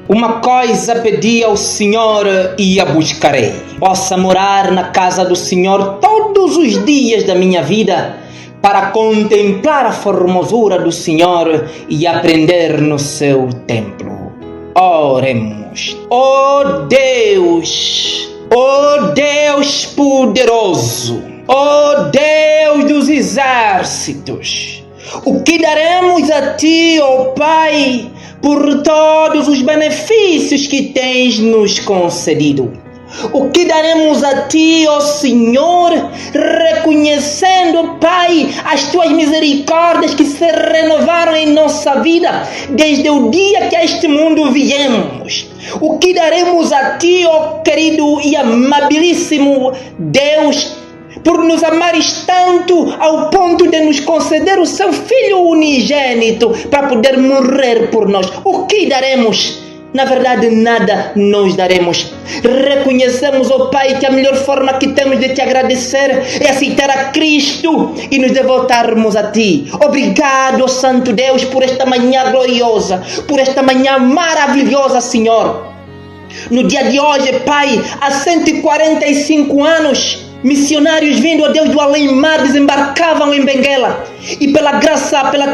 Uma coisa pedi ao Senhor e a buscarei: possa morar na casa do Senhor todos os dias da minha vida, para contemplar a formosura do Senhor e aprender no seu templo. Oremos. Ó Deus poderoso, ó Deus dos exércitos, o que daremos a Ti, ó Pai, por todos os benefícios que tens nos concedido? O que daremos a Ti, ó Senhor, reconhecendo, Pai, as Tuas misericórdias que se renovaram em nossa vida desde o dia que a este mundo viemos? O que daremos a Ti, ó querido e amabilíssimo Deus, por nos amares tanto ao ponto de nos conceder o Seu Filho unigênito para poder morrer por nós? O que daremos? Na verdade, nada nós daremos. Reconhecemos, ó Pai, que a melhor forma que temos de Te agradecer é aceitar a Cristo e nos devotarmos a Ti. Obrigado, ó Santo Deus, por esta manhã gloriosa, por esta manhã maravilhosa, Senhor. No dia de hoje, Pai, há 145 anos, missionários vindo, ó Deus, do além-mar desembarcavam em Benguela. E pela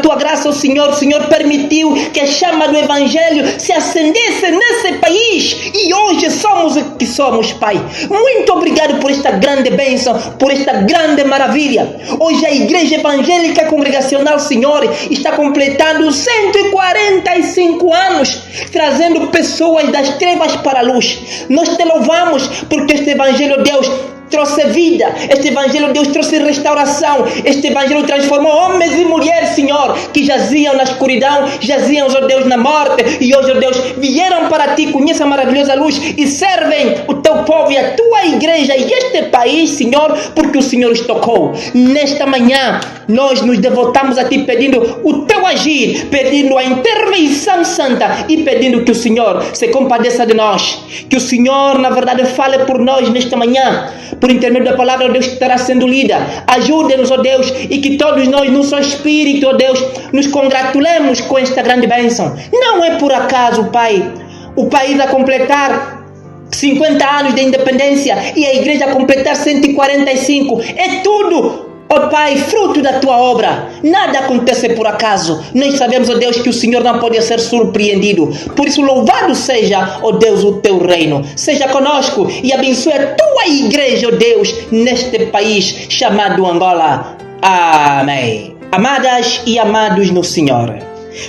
Tua graça, ó Senhor, o Senhor permitiu que a chama do Evangelho se acendesse nesse país. E hoje somos o que somos, Pai. Muito obrigado por esta grande bênção, por esta grande maravilha. Hoje a Igreja Evangélica Congregacional, Senhor, está completando 145 anos, trazendo pessoas das trevas para a luz. Nós Te louvamos porque este Evangelho, Deus, trouxe vida. Este Evangelho, Deus, trouxe restauração. Este Evangelho transformou homens e mulheres, Senhor, que jaziam na escuridão, jaziam, ó Deus, na morte, e hoje, ó Deus, vieram para Ti, conhecem a maravilhosa luz e servem o Teu povo e a Tua igreja e este país, Senhor, porque o Senhor os tocou. Nesta manhã, nós nos devotamos a Ti, pedindo o Teu agir, pedindo a intervenção santa e pedindo que o Senhor se compadeça de nós, que o Senhor, na verdade, fale por nós nesta manhã, por intermédio da palavra, ó Deus, que estará sendo lida. Ajude-nos, ó Deus, e que todos nós, no seu espírito, ó Deus, nos congratulemos com esta grande bênção. Não é por acaso, Pai, o país a completar 50 anos de independência e a igreja a completar 145. É tudo, ó Pai, fruto da Tua obra. Nada acontece por acaso. Nós sabemos, ó Deus, que o Senhor não pode ser surpreendido. Por isso, louvado seja, ó Deus, o Teu reino. Seja conosco e abençoe a Tua igreja, ó Deus, neste país chamado Angola. Amém. Amadas e amados no Senhor,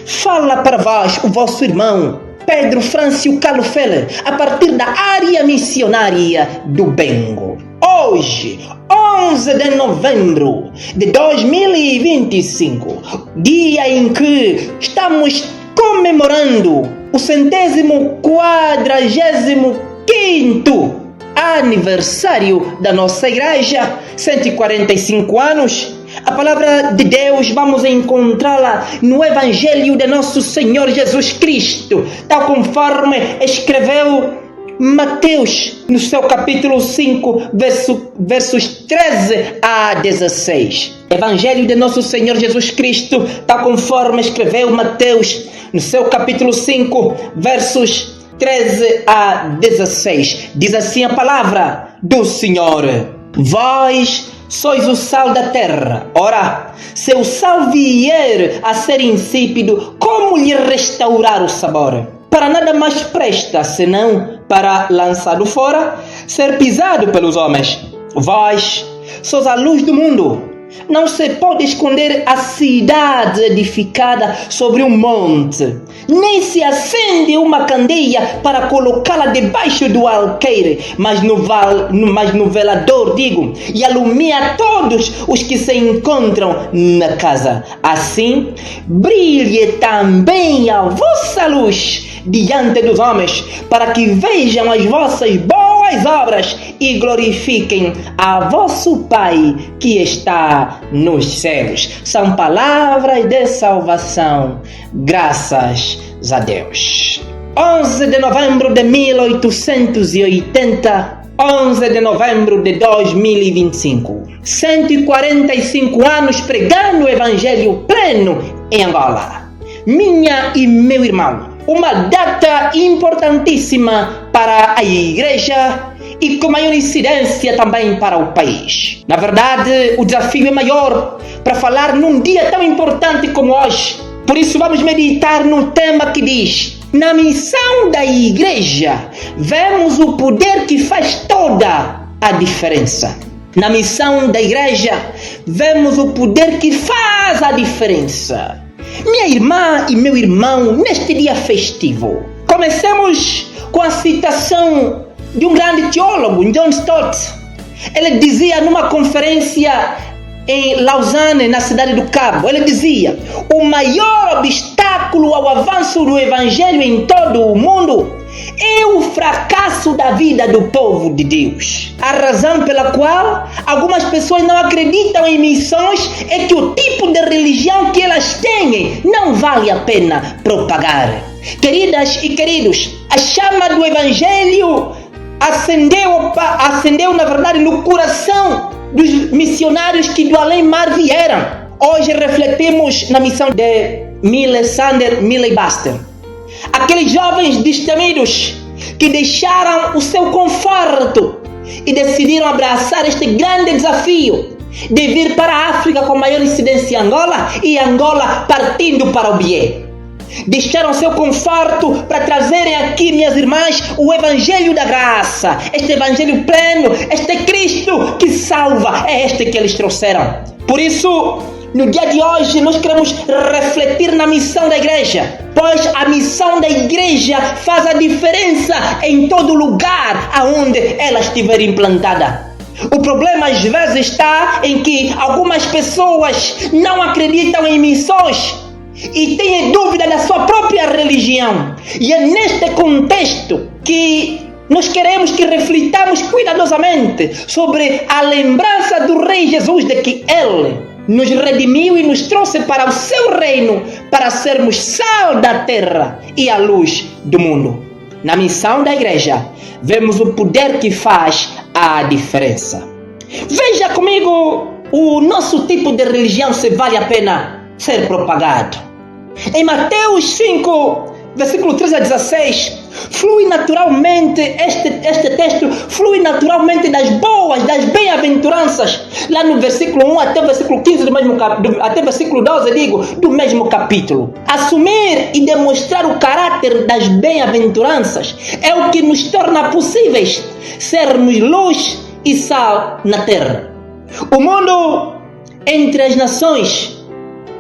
fala para vós o vosso irmão Pedro Frâncio Calufele, a partir da área missionária do Bengo. Hoje, 11 de novembro de 2025, dia em que estamos comemorando o 145º aniversário da nossa igreja, 145 anos. A palavra de Deus vamos encontrá-la no Evangelho de nosso Senhor Jesus Cristo, tal conforme escreveu Mateus, no seu capítulo 5, versos 13 a 16. Evangelho de nosso Senhor Jesus Cristo, tal conforme escreveu Mateus, no seu capítulo 5, versos 13 a 16. Diz assim a palavra do Senhor: vós sois o sal da terra. Ora, se o sal vier a ser insípido, como lhe restaurar o sabor? Para nada mais presta, senão para, lançado fora, ser pisado pelos homens. Vós sois a luz do mundo. Não se pode esconder a cidade edificada sobre um monte, nem se acende uma candeia para colocá-la debaixo do alqueire, mas no velador, e alumia todos os que se encontram na casa. Assim, brilhe também a vossa luz diante dos homens, para que vejam as vossas boas obras e glorifiquem a vosso Pai que está nos céus. São palavras de salvação. Graças a Deus. 11 de novembro de 1880, 11 de novembro de 2025. 145 anos pregando o Evangelho pleno em Angola. Minha e meu irmão, uma data importantíssima para a igreja e com maior incidência também para o país. Na verdade, o desafio é maior para falar num dia tão importante como hoje. Por isso vamos meditar no tema que diz: na missão da igreja, vemos o poder que faz toda a diferença. Na missão da igreja, vemos o poder que faz a diferença. Minha irmã e meu irmão, neste dia festivo, comecemos com a citação de um grande teólogo, John Stott. Ele dizia numa conferência em Lausanne, na cidade do Cabo, ele dizia: o maior obstáculo ao avanço do evangelho em todo o mundo é o fracasso da vida do povo de Deus. A razão pela qual algumas pessoas não acreditam em missões é que o tipo de religião que elas têm não vale a pena propagar. Queridas e queridos, a chama do evangelho acendeu na verdade no coração dos missionários que do além-mar vieram. Hoje refletimos na missão de Sander Miley Baxter. Aqueles jovens destemidos que deixaram o seu conforto e decidiram abraçar este grande desafio de vir para a África com maior incidência em Angola e Angola partindo para o Bié. Deixaram seu conforto para trazerem aqui, minhas irmãs, o Evangelho da Graça. Este Evangelho pleno, este Cristo que salva, é este que eles trouxeram. Por isso, no dia de hoje, nós queremos refletir na missão da igreja, pois a missão da igreja faz a diferença em todo lugar aonde ela estiver implantada. O problema às vezes está em que algumas pessoas não acreditam em missões e têm dúvida da sua própria religião. E é neste contexto que nós queremos que reflitamos cuidadosamente sobre a lembrança do Rei Jesus de que Ele nos redimiu e nos trouxe para o seu reino para sermos sal da terra e a luz do mundo. Na missão da igreja, vemos o poder que faz a diferença. Veja comigo o nosso tipo de religião se vale a pena ser propagado. Em Mateus 5, versículo 13 a 16, flui naturalmente, este texto flui naturalmente das boas, das bem-aventuranças. Lá no versículo 1 até o versículo 15, até o versículo 12, do mesmo capítulo. Assumir e demonstrar o caráter das bem-aventuranças é o que nos torna possíveis sermos luz e sal na terra. O mundo entre as nações,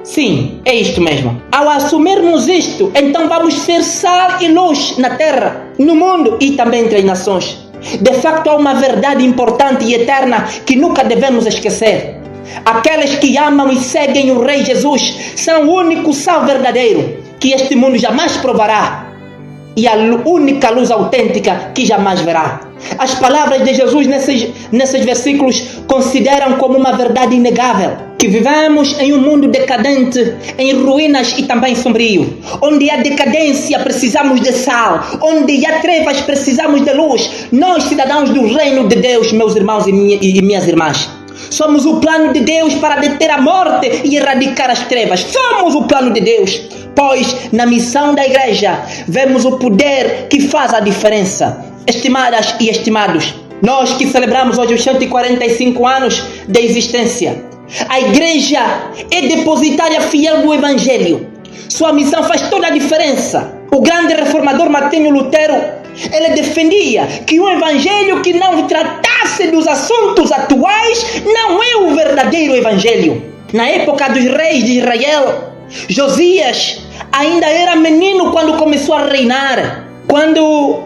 sim, é isto mesmo. Ao assumirmos isto, então vamos ser sal e luz na terra, no mundo e também entre as nações. De facto, há uma verdade importante e eterna que nunca devemos esquecer. Aqueles que amam e seguem o Rei Jesus são o único sal verdadeiro que este mundo jamais provará e a única luz autêntica que jamais verá. As palavras de Jesus nesses versículos consideram como uma verdade inegável que vivemos em um mundo decadente, em ruínas e também sombrio. Onde há decadência precisamos de sal, onde há trevas precisamos de luz. Nós, cidadãos do reino de Deus, meus irmãos e minhas irmãs, somos o plano de Deus para deter a morte e erradicar as trevas. Somos o plano de Deus, pois na missão da igreja vemos o poder que faz a diferença. Estimadas e estimados, nós que celebramos hoje os 145 anos de existência, a igreja é depositária fiel do Evangelho. Sua missão faz toda a diferença. O grande reformador Martinho Lutero, ele defendia que um evangelho que não tratasse dos assuntos atuais não é o verdadeiro evangelho. Na época dos reis de Israel, Josias ainda era menino quando começou a reinar. Quando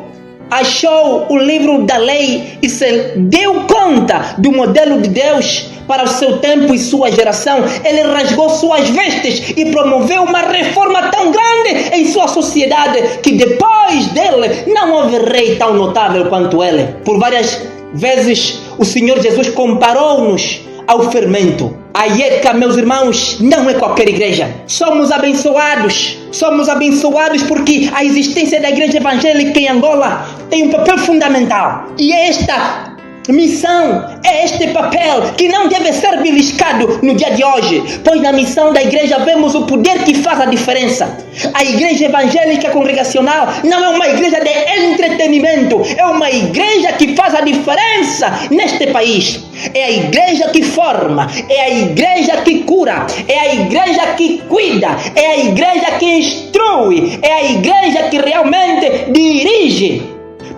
achou o livro da lei e se deu conta do modelo de Deus para o seu tempo e sua geração, ele rasgou suas vestes e promoveu uma reforma tão grande em sua sociedade que depois dele não houve rei tão notável quanto ele. Por várias vezes o Senhor Jesus comparou-nos ao fermento. A IECA, meus irmãos, não é qualquer igreja. Somos abençoados porque a existência da igreja evangélica em Angola tem um papel fundamental. E é esta missão é este papel que não deve ser beliscado no dia de hoje, pois na missão da igreja vemos o poder que faz a diferença. A igreja evangélica congregacional não é uma igreja de entretenimento, é uma igreja que faz a diferença neste país. É a igreja que forma, é a igreja que cura, é a igreja que cuida, é a igreja que instrui, é a igreja que realmente dirige.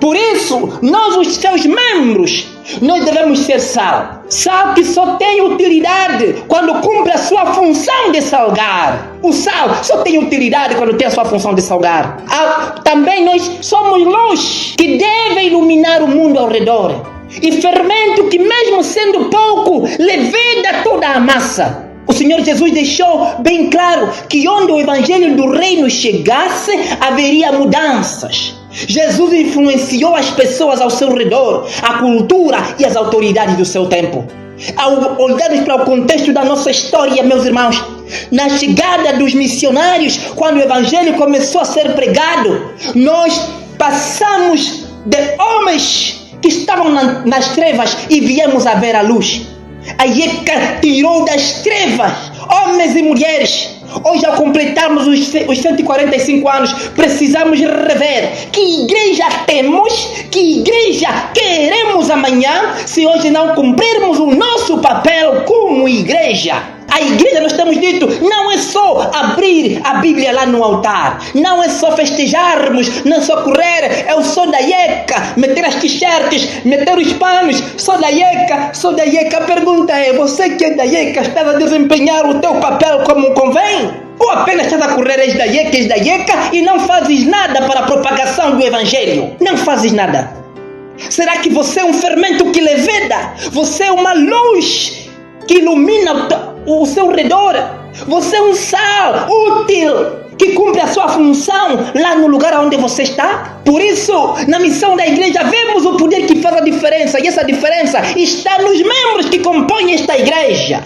Por isso, nós, os seus membros, nós devemos ser sal. Sal que só tem utilidade quando cumpre a sua função de salgar. O sal só tem utilidade quando tem a sua função de salgar. Também nós somos luz que deve iluminar o mundo ao redor. E fermento que, mesmo sendo pouco, leveda toda a massa. O Senhor Jesus deixou bem claro que onde o evangelho do reino chegasse, haveria mudanças. Jesus influenciou as pessoas ao seu redor, a cultura e as autoridades do seu tempo. Ao olharmos para o contexto da nossa história, meus irmãos, na chegada dos missionários, quando o evangelho começou a ser pregado, nós passamos de homens que estavam nas trevas e viemos a ver a luz. A IECA tirou das trevas homens e mulheres. Hoje, ao completarmos os 145 anos, precisamos rever que igreja temos, que igreja queremos amanhã, se hoje não cumprirmos o nosso papel como igreja. A igreja, nós temos dito, não é só abrir a Bíblia lá no altar, não é só festejarmos, não é só correr, eu sou da IECA, meter as t-shirts, meter os panos, sou da IECA, sou da IECA. A pergunta é, você que é da IECA, está a desempenhar o teu papel como convém? Ou apenas estás a correr, és da IECA e não fazes nada para a propagação do evangelho? Não fazes nada. Será que você é um fermento que leveda? Você é uma luz que ilumina o seu redor? Você é um sal útil que cumpre a sua função lá no lugar onde você está? Por isso, na missão da igreja, vemos o poder que faz a diferença. E essa diferença está nos membros que compõem esta igreja.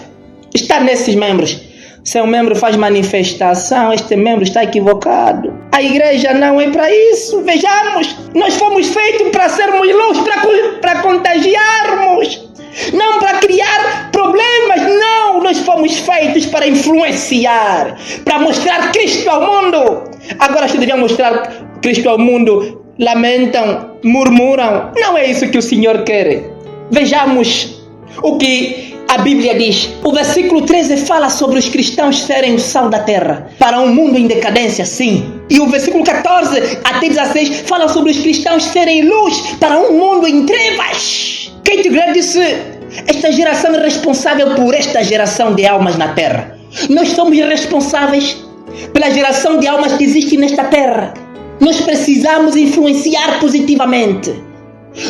Está nesses membros. Se um membro faz manifestação, este membro está equivocado. A igreja não é para isso. Vejamos, nós fomos feitos para sermos luz, para contagiarmos. Não para criar problemas, não. Nós fomos feitos para influenciar, para mostrar Cristo ao mundo. Agora, se deviam mostrar Cristo ao mundo, lamentam, murmuram. Não é isso que o Senhor quer. Vejamos o que a Bíblia diz. O versículo 13 fala sobre os cristãos serem o sal da terra para um mundo em decadência, sim. E o versículo 14 até 16 fala sobre os cristãos serem luz para um mundo em trevas. Kate Grant disse, esta geração é responsável por esta geração de almas na terra. Nós somos responsáveis pela geração de almas que existe nesta terra. Nós precisamos influenciar positivamente.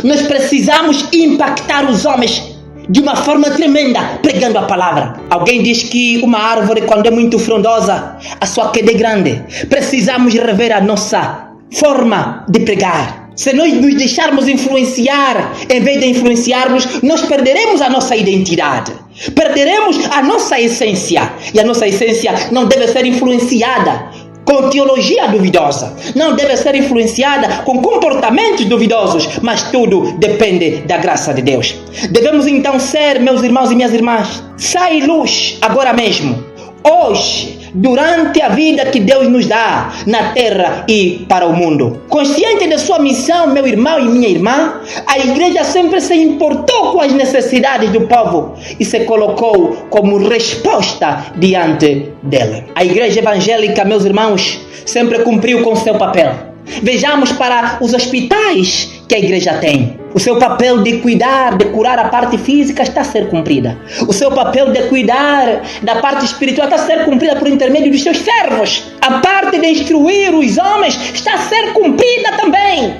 Nós precisamos impactar os homens de uma forma tremenda, pregando a palavra. Alguém diz que uma árvore, quando é muito frondosa, a sua queda é grande. Precisamos rever a nossa forma de pregar. Se nós nos deixarmos influenciar, em vez de influenciarmos, nós perderemos a nossa identidade. Perderemos a nossa essência. E a nossa essência não deve ser influenciada com teologia duvidosa. Não deve ser influenciada com comportamentos duvidosos. Mas tudo depende da graça de Deus. Devemos então ser, meus irmãos e minhas irmãs, sal e luz agora mesmo. Hoje, durante a vida que Deus nos dá na terra e para o mundo. Consciente de sua missão, meu irmão e minha irmã, a igreja sempre se importou com as necessidades do povo e se colocou como resposta diante dela. A igreja evangélica, meus irmãos, sempre cumpriu com seu papel. Vejamos para os hospitais que a igreja tem. O seu papel de cuidar, de curar a parte física está a ser cumprida. O seu papel de cuidar da parte espiritual está a ser cumprida por intermédio dos seus servos. A parte de instruir os homens está a ser cumprida também.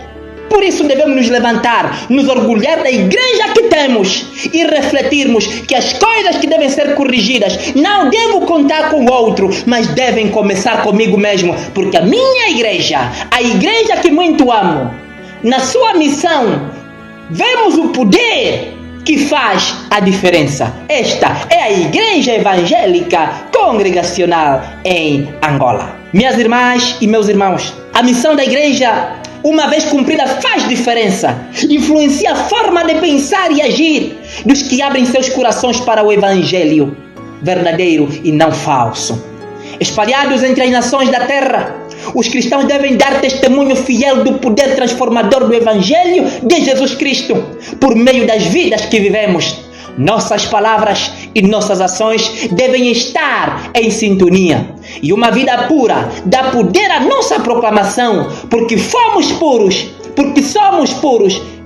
Por isso devemos nos levantar, nos orgulhar da igreja que temos e refletirmos que as coisas que devem ser corrigidas não devo contar com o outro, mas devem começar comigo mesmo, porque a minha igreja, a igreja que muito amo, na sua missão, vemos o poder que faz a diferença. Esta é a Igreja Evangélica Congregacional em Angola. Minhas irmãs e meus irmãos, a missão da igreja uma vez cumprida, faz diferença. Influencia a forma de pensar e agir dos que abrem seus corações para o Evangelho verdadeiro e não falso. Espalhados entre as nações da terra, os cristãos devem dar testemunho fiel do poder transformador do Evangelho de Jesus Cristo por meio das vidas que vivemos. Nossas palavras e nossas ações devem estar em sintonia. E uma vida pura dá poder à nossa proclamação, porque somos puros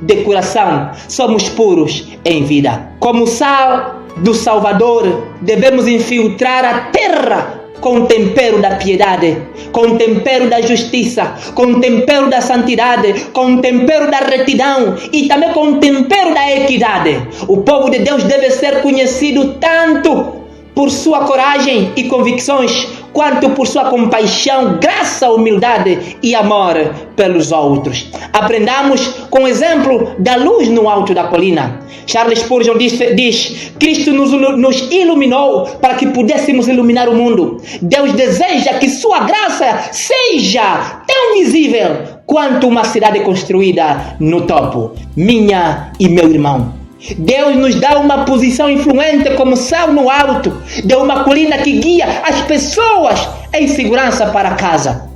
de coração, somos puros em vida. Como sal do Salvador, devemos infiltrar a terra com tempero da piedade, com tempero da justiça, com tempero da santidade, com tempero da retidão e também com tempero da equidade. O povo de Deus deve ser conhecido tanto por sua coragem e convicções, quanto por sua compaixão, graça, humildade e amor pelos outros. Aprendamos com o exemplo da luz no alto da colina. Charles Spurgeon diz: Cristo nos iluminou para que pudéssemos iluminar o mundo. Deus deseja que sua graça seja tão visível quanto uma cidade construída no topo. Minha e meu irmão, Deus nos dá uma posição influente como sal no alto de uma colina que guia as pessoas em segurança para casa.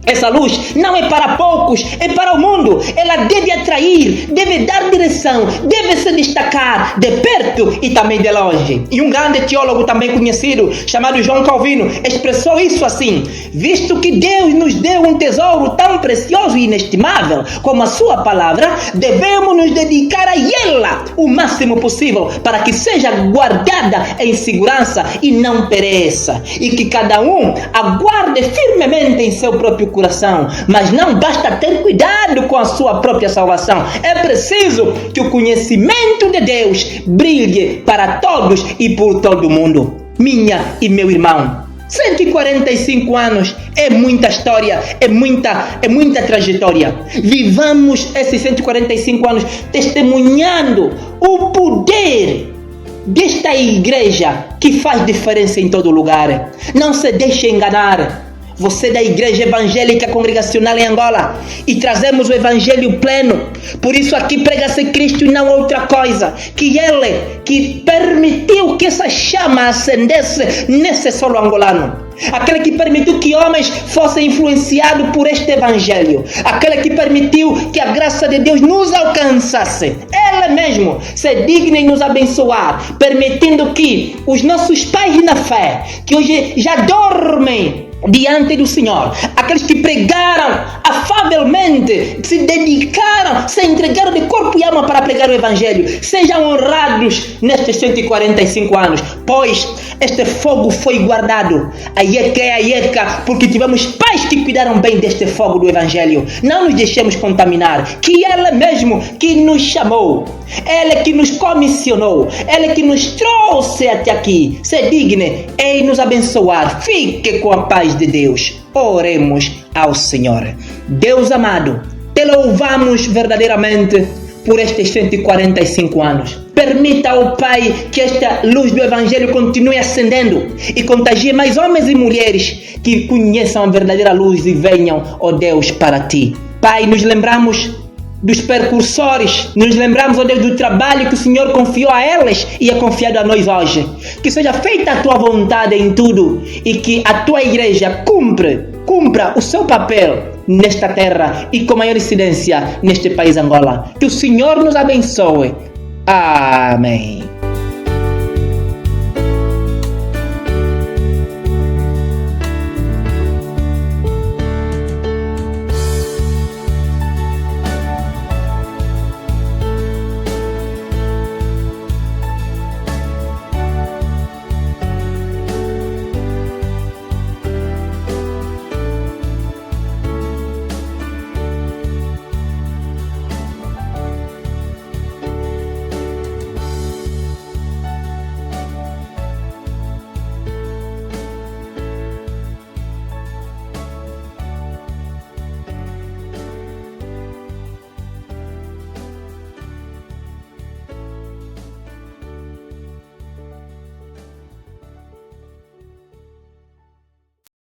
Essa luz não é para poucos, é para o mundo. Ela deve atrair, deve dar direção, deve se destacar de perto e também de longe. E um grande teólogo também conhecido, chamado João Calvino, expressou isso assim: visto que Deus nos deu um tesouro tão precioso e inestimável como a sua palavra, devemos nos dedicar a ela o máximo possível para que seja guardada em segurança e não pereça. E que cada um aguarde firmemente em seu próprio coração. Mas não basta ter cuidado com a sua própria salvação. É preciso que o conhecimento de Deus brilhe para todos e por todo o mundo. Minha e meu irmão, 145 anos é muita história, é muita trajetória. Vivamos esses 145 anos testemunhando o poder desta igreja que faz diferença em todo lugar. Não se deixe enganar. Você da Igreja Evangélica Congregacional em Angola, e trazemos o Evangelho pleno. Por isso aqui prega-se Cristo e não outra coisa. Que Ele que permitiu que essa chama acendesse nesse solo angolano. Aquele que permitiu que homens fossem influenciados por este Evangelho. Aquele que permitiu que a graça de Deus nos alcançasse. Ele mesmo se digna em nos abençoar, permitindo que os nossos pais na fé, que hoje já dormem diante do Senhor, aqueles que pregaram afavelmente, se dedicaram, se entregaram de corpo e alma para pregar o Evangelho, sejam honrados nestes 145 anos, pois este fogo foi guardado. A IECA é a IECA porque tivemos pais que cuidaram bem deste fogo do Evangelho. Não nos deixemos contaminar, que Ele mesmo que nos chamou, Ele que nos comissionou, Ele que nos trouxe até aqui, se digne em nos abençoar. Fique com a paz de Deus. Oremos ao Senhor. Deus amado, te louvamos verdadeiramente por estes 145 anos. Permita ao Pai que esta luz do Evangelho continue acendendo e contagie mais homens e mulheres que conheçam a verdadeira luz e venham, ó Deus, para Ti. Pai, nos lembramos dos percursores, nos lembramos, ó Deus, do trabalho que o Senhor confiou a eles e é confiado a nós hoje. Que seja feita a Tua vontade em tudo e que a Tua igreja cumpra o seu papel nesta terra e com maior incidência neste país Angola. Que o Senhor nos abençoe. Amém.